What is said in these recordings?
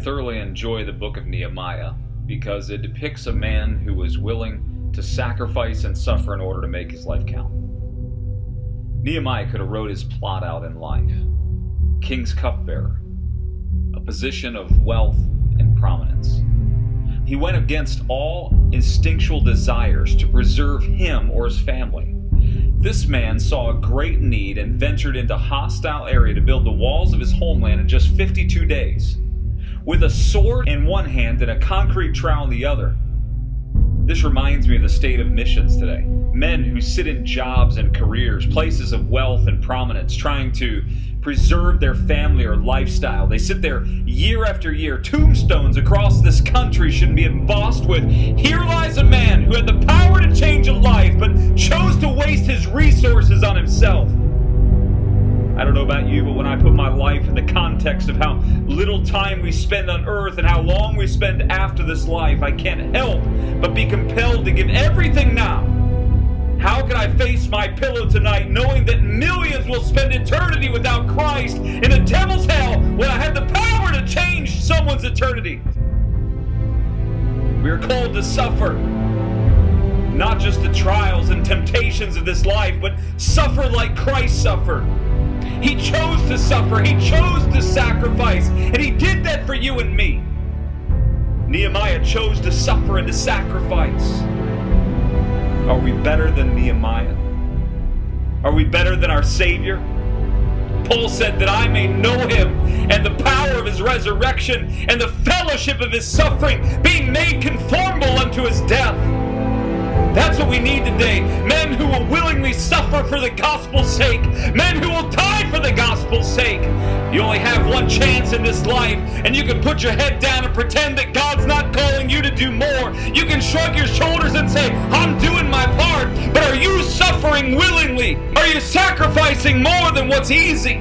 thoroughly enjoy the book of Nehemiah because it depicts a man who was willing to sacrifice and suffer in order to make his life count. Nehemiah could have wrote his plot out in life. King's cupbearer, a position of wealth and prominence. He went against all instinctual desires to preserve him or his family. This man saw a great need and ventured into a hostile area to build the walls of his homeland in just 52 days, with a sword in one hand and a concrete trowel in the other. This reminds me of the state of missions today. Men who sit in jobs and careers, places of wealth and prominence, trying to preserve their family or lifestyle. They sit there year after year. Tombstones across this country should be embossed with, "Here lies a man who had the power to change a life, but chose to waste his resources on himself." I don't know about you, but when I put my life in the context of how little time we spend on earth and how long we spend after this life, I can't help but be compelled to give everything now. How can I face my pillow tonight knowing that millions will spend eternity without Christ in the devil's hell when I have the power to change someone's eternity? We are called to suffer. Not just the trials and temptations of this life, but suffer like Christ suffered. He chose to suffer. He chose to sacrifice. And he did that for you and me. Nehemiah chose to suffer and to sacrifice. Are we better than Nehemiah? Are we better than our Savior? Paul said that I may know him and the power of his resurrection and the fellowship of his suffering, being made conformable unto his death. That's what we need today. Men who will willingly suffer for the gospel's sake. Men who will die for the gospel's sake. You only have one chance in this life, and you can put your head down and pretend that God's not calling you to do more. You can shrug your shoulders and say, "I'm doing my part," but are you suffering willingly? Are you sacrificing more than what's easy?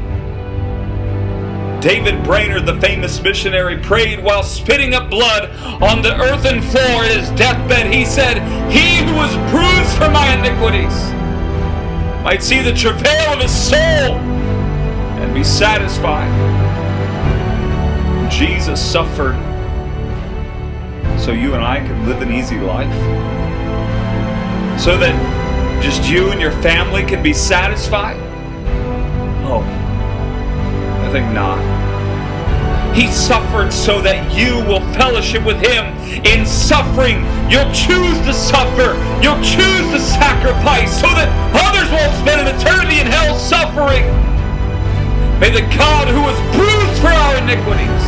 David Brainerd, the famous missionary, prayed while spitting up blood on the earthen floor at his deathbed. He said, "He who was bruised for my iniquities might see the travail of his soul and be satisfied." Jesus suffered so you and I could live an easy life, so that just you and your family can be satisfied. Oh, I think not. He suffered so that you will fellowship with him in suffering. You'll choose to suffer. You'll choose to sacrifice so that others won't spend an eternity in hell suffering. May the God who was bruised for our iniquities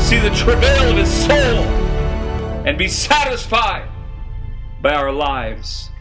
see the travail of his soul and be satisfied by our lives.